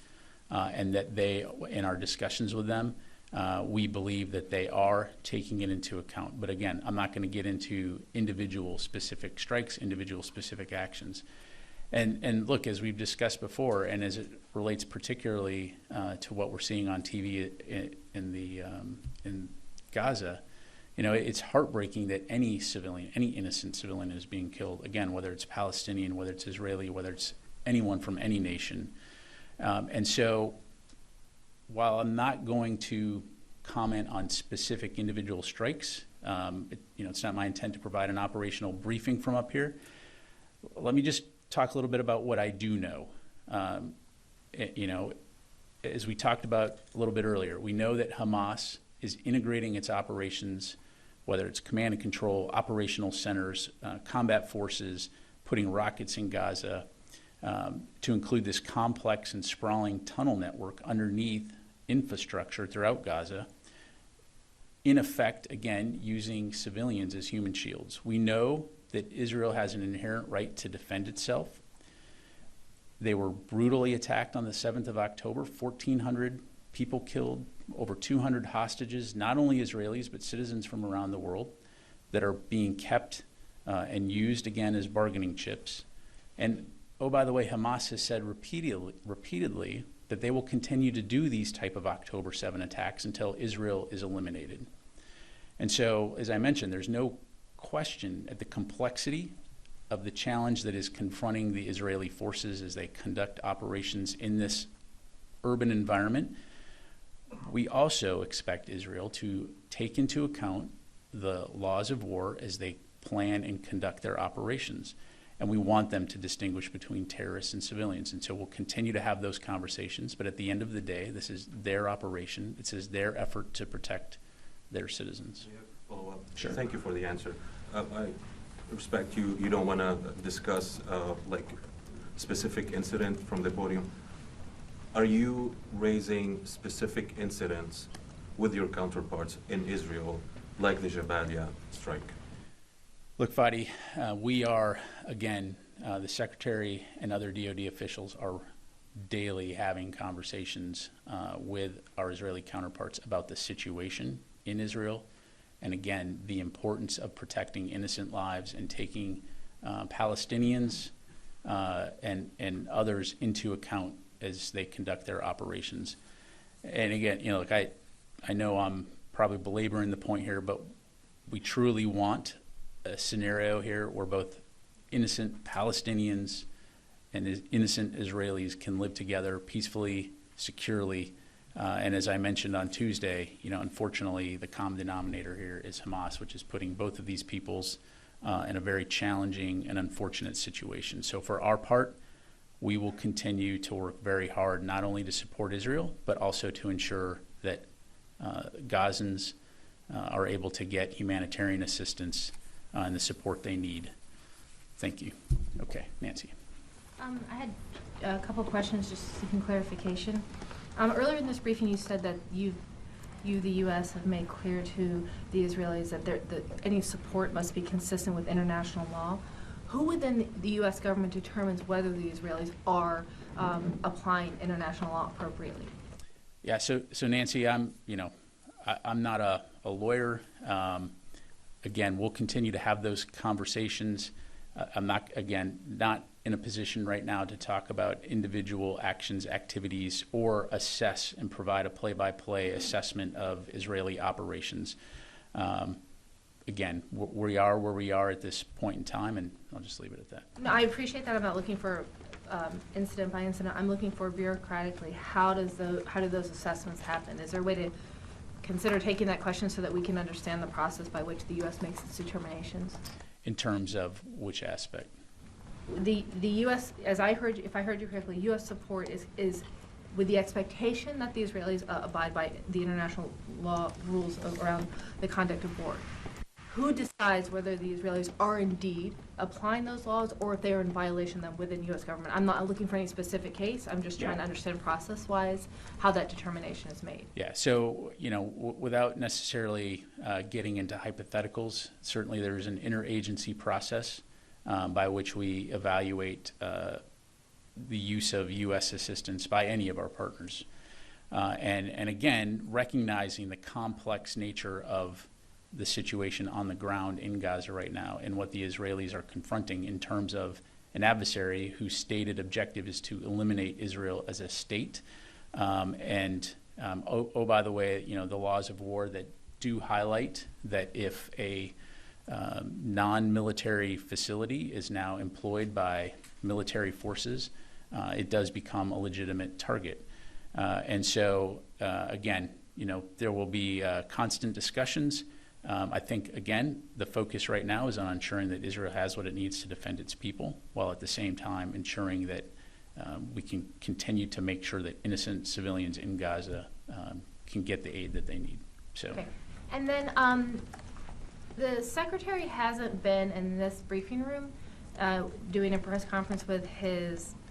and that they, in our discussions with them, we believe that they are taking it into account. But again, I'm not going to get into individual specific strikes, individual specific actions. And look, as we've discussed before, and as it relates particularly to what we're seeing on TV in Gaza, it's heartbreaking that any civilian, any innocent civilian is being killed, again, whether it's Palestinian, whether it's Israeli, whether it's anyone from any nation. And so while I'm not going to comment on specific individual strikes, it's not my intent to provide an operational briefing from up here. Let me just talk a little bit about what I do know. As we talked about a little bit earlier, we know that Hamas is integrating its operations whether it's command and control, operational centers, combat forces, putting rockets in Gaza, to include this complex and sprawling tunnel network underneath infrastructure throughout Gaza, in effect, again, using civilians as human shields. We know that Israel has an inherent right to defend itself. They were brutally attacked on the 7th of October, 1,400 people killed, over 200 hostages, not only Israelis, but citizens from around the world that are being kept and used again as bargaining chips. And, oh, by the way, Hamas has said repeatedly that they will continue to do these type of October 7 attacks until Israel is eliminated. And so, as I mentioned, there's no question at the complexity of the challenge that is confronting the Israeli forces as they conduct operations in this urban environment. We also expect Israel to take into account the laws of war as they plan and conduct their operations. And we want them to distinguish between terrorists and civilians. And so we'll continue to have those conversations. But at the end of the day, this is their operation. This is their effort to protect their citizens. Follow up. Sure. Thank you for the answer. I respect you. You don't want to discuss like specific incident from the podium. Are you raising specific incidents with your counterparts in Israel, like the Jabalia strike? Look, Fadi, we are, again, the Secretary and other DoD officials are daily having conversations with our Israeli counterparts about the situation in Israel, and again, the importance of protecting innocent lives and taking Palestinians and others into account as they conduct their operations. And again, you know, look, I know I'm probably belaboring the point here, but we truly want a scenario here where both innocent Palestinians and innocent Israelis can live together peacefully, securely. And as I mentioned on Tuesday, you know, unfortunately, the common denominator here is Hamas, which is putting both of these peoples in a very challenging and unfortunate situation. So for our part, we will continue to work very hard, not only to support Israel, but also to ensure that Gazans are able to get humanitarian assistance and the support they need. Thank you. Okay, Nancy. I had a couple questions just seeking clarification. Earlier in this briefing, you said that you, the U.S., have made clear to the Israelis that any support must be consistent with international law. Who within the U.S. government determines whether the Israelis are applying international law appropriately? Yeah. So Nancy, I'm not a lawyer. Again, we'll continue to have those conversations. I'm not in a position right now to talk about individual actions, activities, or assess and provide a play-by-play assessment of Israeli operations. Again, we are where we are at this point in time, and I'll just leave it at that. No, I appreciate that. I'm not looking for incident by incident. I'm looking for bureaucratically, how do those assessments happen? Is there a way to consider taking that question so that we can understand the process by which the U.S. makes its determinations? In terms of which aspect? The U.S., if I heard you correctly, U.S. support is with the expectation that the Israelis abide by the international law rules around the conduct of war. Who decides whether the Israelis are indeed applying those laws or if they are in violation of them within U.S. government? I'm not looking for any specific case. I'm just trying to understand process-wise how that determination is made. Yeah, so, without necessarily getting into hypotheticals, certainly there's an interagency process by which we evaluate the use of U.S. assistance by any of our partners. And again, recognizing the complex nature of the situation on the ground in Gaza right now and what the Israelis are confronting in terms of an adversary whose stated objective is to eliminate Israel as a state. By the way, the laws of war that do highlight that if a non-military facility is now employed by military forces, it does become a legitimate target. Again, there will be constant discussions. I think, again, the focus right now is on ensuring that Israel has what it needs to defend its people, while at the same time ensuring that we can continue to make sure that innocent civilians in Gaza can get the aid that they need. So. Okay. And then The secretary hasn't been in this briefing room doing a press conference with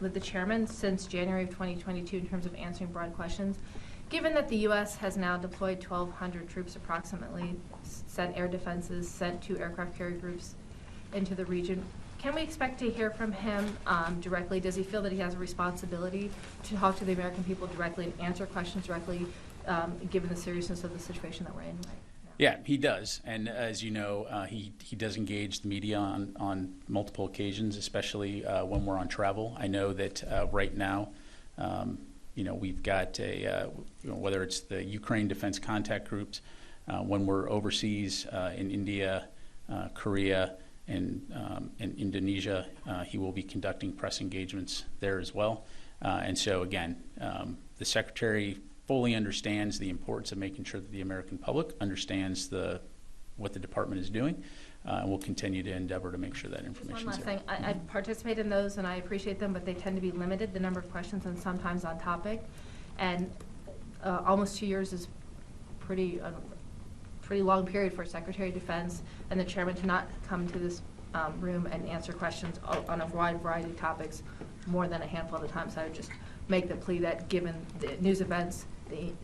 the chairman since January of 2022 in terms of answering broad questions. Given that the U.S. has now deployed 1,200 troops approximately, sent air defenses, sent 2 aircraft carrier groups into the region, can we expect to hear from him directly? Does he feel that he has a responsibility to talk to the American people directly and answer questions directly, given the seriousness of the situation that we're in right now? Yeah, he does. And as you know, he does engage the media on multiple occasions, especially when we're on travel. I know that right now, we've got whether it's the Ukraine Defense Contact Groups, when we're overseas in India, Korea, and Indonesia, he will be conducting press engagements there as well. And so again, the Secretary fully understands the importance of making sure that the American public understands what the department is doing, and we'll continue to endeavor to make sure that information is there. One last thing, I participate in those and I appreciate them, but they tend to be limited, the number of questions and sometimes on topic. And almost 2 years is pretty long period for Secretary of Defense and the chairman to not come to this room and answer questions on a wide variety of topics more than a handful of the times. I would just make the plea that given the news events,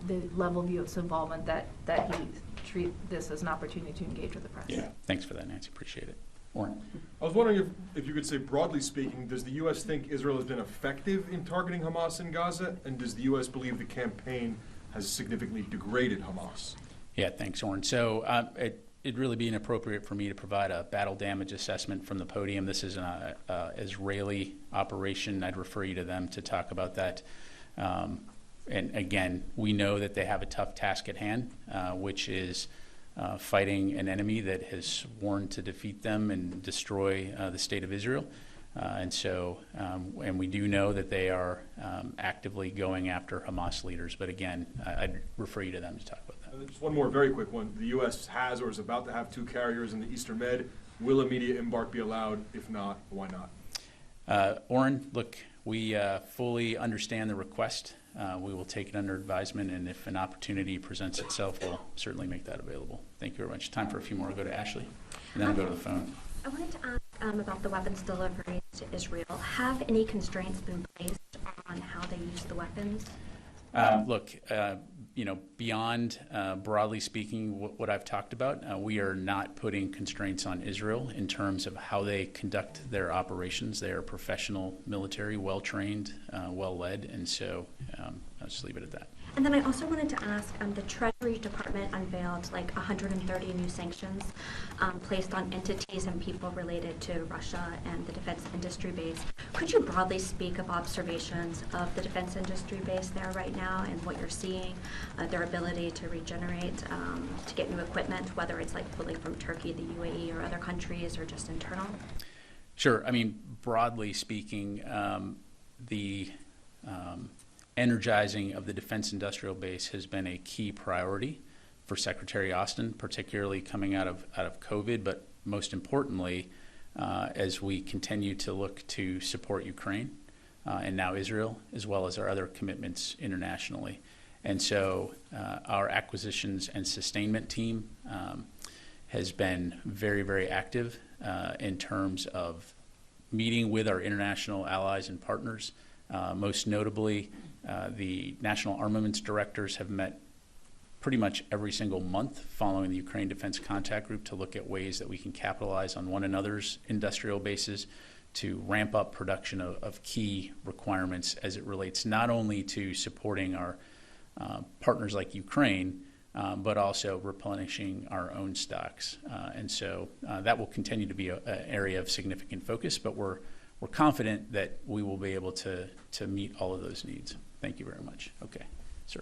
the level of U.S. involvement, that he treat this as an opportunity to engage with the press. Yeah, thanks for that, Nancy. Appreciate it. Warren? I was wondering if you could say, broadly speaking, does the U.S. think Israel has been effective in targeting Hamas in Gaza? And does the U.S. believe the campaign has significantly degraded Hamas? Yeah, thanks, Warren. So it'd really be inappropriate for me to provide a battle damage assessment from the podium. This is an Israeli operation. I'd refer you to them to talk about that. And again, we know that they have a tough task at hand, which is fighting an enemy that has sworn to defeat them and destroy the state of Israel. And we do know that they are actively going after Hamas leaders. But again, I'd refer you to them to talk about that. Just one more very quick one. The U.S. has or is about to have 2 carriers in the Eastern Med. Will immediate embark be allowed? If not, why not? Orrin, look, we fully understand the request. We will take it under advisement, and if an opportunity presents itself, we'll certainly make that available. Thank you very much. Time for a few more. I'll go to Ashley, and then I'll go to the phone. I wanted to ask about the weapons delivery to Israel. Have any constraints been placed on how they use the weapons? Look, beyond broadly speaking what I've talked about, we are not putting constraints on Israel in terms of how they conduct their operations. They are professional military, well-trained, well-led, and so I'll just leave it at that. And then I also wanted to ask, the Treasury Department unveiled like 130 new sanctions placed on entities and people related to Russia and the defense industry base. Could you broadly speak of observations of the defense industry base there right now and what you're seeing, their ability to regenerate, to get new equipment, whether it's like pulling from Turkey, the UAE, or other countries, or just internal? Sure. I mean, broadly speaking, the energizing of the defense industrial base has been a key priority for Secretary Austin, particularly coming out of COVID, but most importantly, as we continue to look to support Ukraine and now Israel, as well as our other commitments internationally. And so our acquisitions and sustainment team has been very, very active in terms of meeting with our international allies and partners. Most notably, the National Armaments Directors have met pretty much every single month following the Ukraine Defense Contact Group to look at ways that we can capitalize on one another's industrial bases to ramp up production of key requirements as it relates not only to supporting our partners like Ukraine, but also replenishing our own stocks. And so that will continue to be an area of significant focus, but we're confident that we will be able to meet all of those needs. Thank you very much. Okay, sir.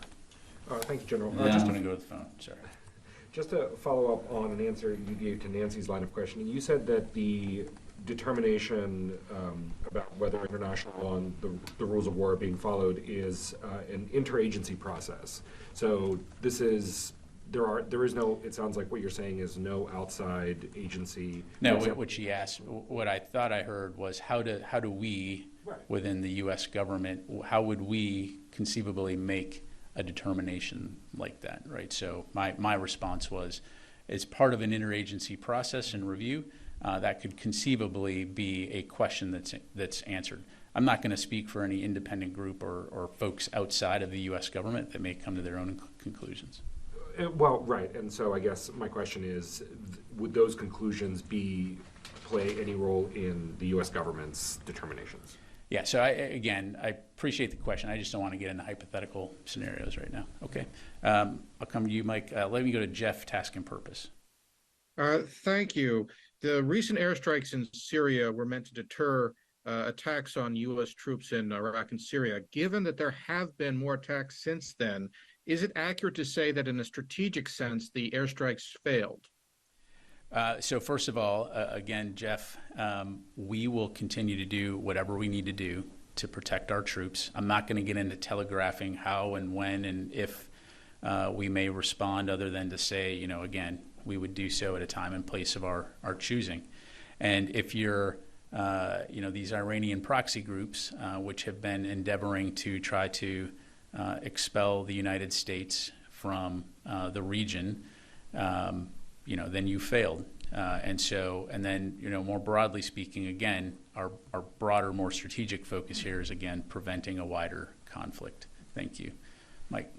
Thank you, General. Just want to go to the phone. Sorry. Just to follow up on an answer you gave to Nancy's line of questioning, you said that the determination about whether international law and the rules of war are being followed is an interagency process. So this is there is no. It sounds like what you're saying is no outside agency. No, what she asked, what I thought I heard was how do we, within the U.S. government, how would we conceivably make a determination like that, right? So my response was, as part of an interagency process and review, that could conceivably be a question that's answered. I'm not going to speak for any independent group or folks outside of the U.S. government that may come to their own conclusions. Well, right, and so I guess my question is, would those conclusions play any role in the U.S. government's determinations? Yeah, so I appreciate the question. I just don't want to get into hypothetical scenarios right now. Okay. I'll come to you, Mike. Let me go to Jeff, task and purpose. Thank you. The recent airstrikes in Syria were meant to deter attacks on U.S. troops in Iraq and Syria. Given that there have been more attacks since then, is it accurate to say that in a strategic sense, the airstrikes failed? So first of all, again, Jeff, we will continue to do whatever we need to do to protect our troops. I'm not going to get into telegraphing how and when and if we may respond, other than to say, again, we would do so at a time and place of our choosing. And if you're, these Iranian proxy groups, which have been endeavoring to try to expel the United States from the region, then you failed. And then, more broadly speaking, again, our broader, more strategic focus here is, again, preventing a wider conflict. Thank you. Mike.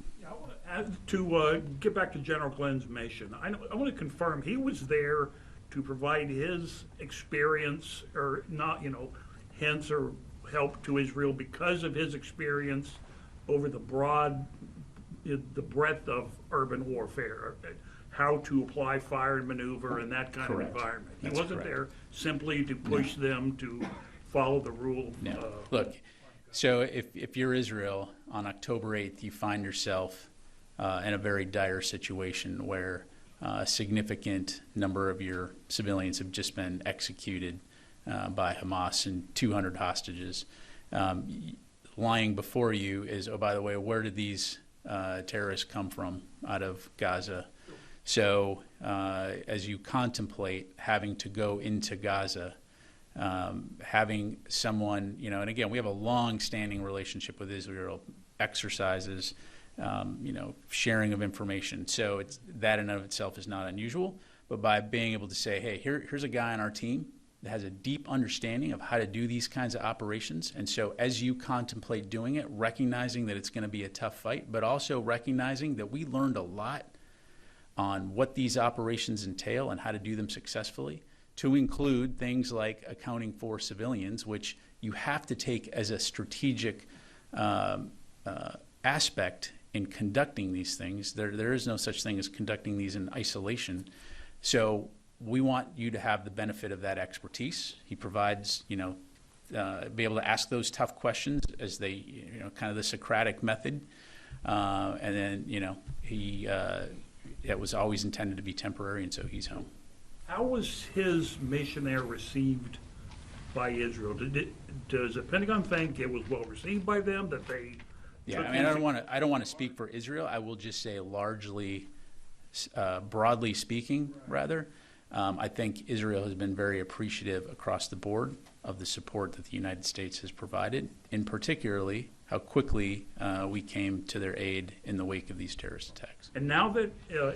I want to get back to General Glenn's mission. I want to confirm he was there to provide his experience, or not, hints or help to Israel because of his experience over the breadth of urban warfare, how to apply fire and maneuver in that kind Correct. of environment. He That's wasn't correct. there simply to push them to follow the rule. No. Look, so if you're Israel on October 8th, you find yourself in a very dire situation where a significant number of your civilians have just been executed by Hamas and 200 hostages. Lying before you is, oh, by the way, where did these terrorists come from out of Gaza? So as you contemplate having to go into Gaza, having someone, and again, we have a long-standing relationship with Israel, exercises, sharing of information. So that in and of itself is not unusual. But by being able to say, hey, here's a guy on our team that has a deep understanding of how to do these kinds of operations. And so as you contemplate doing it, recognizing that it's going to be a tough fight, but also recognizing that we learned a lot on what these operations entail and how to do them successfully, to include things like accounting for civilians, which you have to take as a strategic aspect in conducting these things. There is no such thing as conducting these in isolation. So we want you to have the benefit of that expertise. He provides, be able to ask those tough questions as they, kind of the Socratic method. And then, it was always intended to be temporary, and so he's home. How was his mission there received by Israel? Does the Pentagon think it was well received by them, that they? Yeah, I don't want to speak for Israel. I will just say largely, broadly speaking, rather, I think Israel has been very appreciative across the board of the support that the United States has provided, in particularly how quickly we came to their aid in the wake of these terrorist attacks. And now that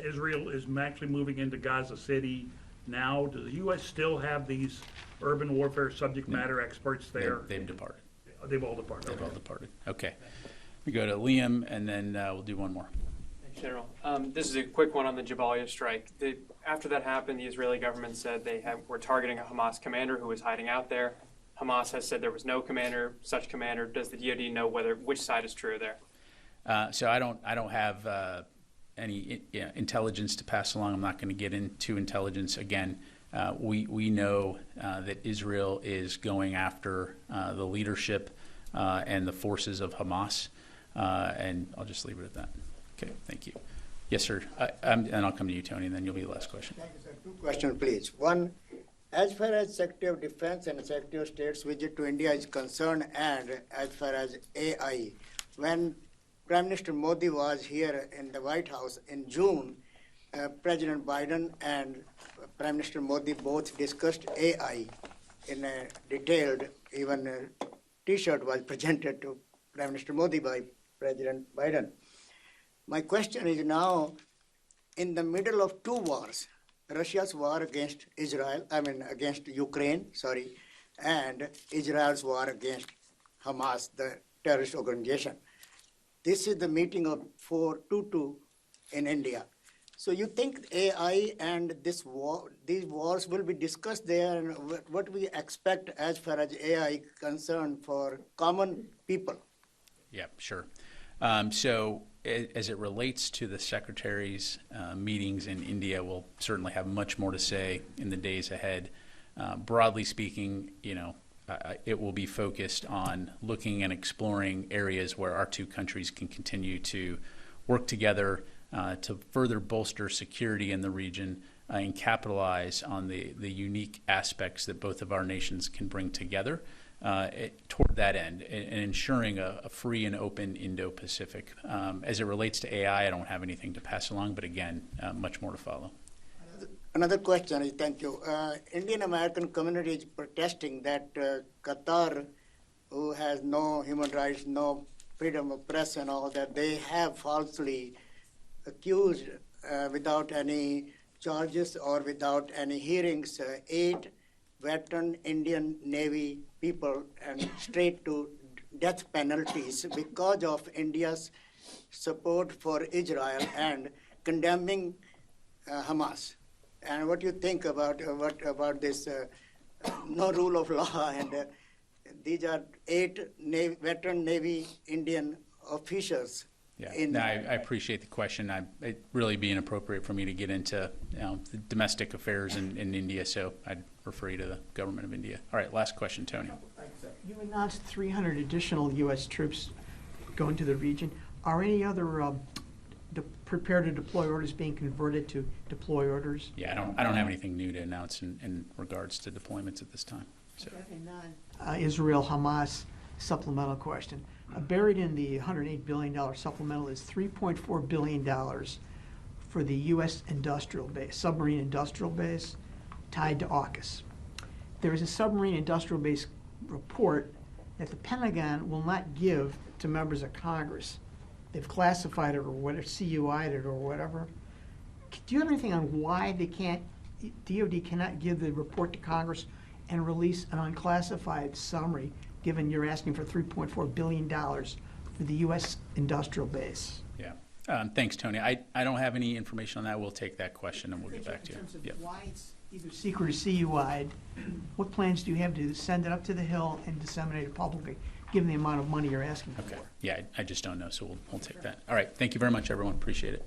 Israel is actually moving into Gaza City, now does the U.S. still have these urban warfare subject matter experts there? They've departed. They've all departed. They've all departed. Okay. We go to Liam, and then we'll do one more. Thanks, General. This is a quick one on the Jabalia strike. After that happened, the Israeli government said they were targeting a Hamas commander who was hiding out there. Hamas has said there was no such commander. Does the DoD know which side is true there? So I don't have any intelligence to pass along. I'm not going to get into intelligence again. We know that Israel is going after the leadership and the forces of Hamas, and I'll just leave it at that. Okay, thank you. Yes, sir. And I'll come to you, Tony, and then you'll be the last question. Thank you, sir. Two questions, please. One, as far as Secretary of Defense and Secretary of State's visit to India is concerned, and as far as AI, when Prime Minister Modi was here in the White House in June, President Biden and Prime Minister Modi both discussed AI in a detailed, even a T-shirt was presented to Prime Minister Modi by President Biden. My question is now, in the middle of two wars, Russia's war against against Ukraine, and Israel's war against Hamas, the terrorist organization. This is the meeting of 422 in India. So you think AI and these wars will be discussed there, and what we expect as far as AI concerned for common people? Yeah, sure. So as it relates to the Secretary's meetings in India, we'll certainly have much more to say in the days ahead. Broadly speaking, it will be focused on looking and exploring areas where our two countries can continue to work together to further bolster security in the region and capitalize on the unique aspects that both of our nations can bring together toward that end, and ensuring a free and open Indo-Pacific. As it relates to AI, I don't have anything to pass along, but again, much more to follow. Another question is, thank you. Indian American community is protesting that Qatar, who has no human rights, no freedom of press and all that, they have falsely accused without any charges or without any hearings 8 veteran Indian Navy people and straight to death penalties because of India's support for Israel and condemning Hamas. And what do you think about this no rule of law? And these are 8 veteran Navy Indian officials. Yeah, no, I appreciate the question. It'd really be inappropriate for me to get into the domestic affairs in India, so I'd refer you to the government of India. All right, last question, Tony. You announced 300 additional U.S. troops going to the region. Are any other prepare to deploy orders being converted to deploy orders? Yeah, I don't have anything new to announce in regards to deployments at this time. So. Israel-Hamas supplemental question. Buried in the $108 billion supplemental is $3.4 billion for the U.S. industrial base, submarine industrial base tied to AUKUS. There is a submarine industrial base report that the Pentagon will not give to members of Congress. They've classified it or whatever, CUI'd it or whatever. Do you have anything on why they can't, DOD cannot give the report to Congress and release an unclassified summary, given you're asking for $3.4 billion for the U.S. industrial base? Yeah. Thanks, Tony. I don't have any information on that. We'll take that question and we'll get back to you. In terms of why it's either secret or CUI'd, what plans do you have to send it up to the Hill and disseminate it publicly, given the amount of money you're asking for? Okay. Yeah, I just don't know, so we'll take that. All right. Thank you very much, everyone. Appreciate it.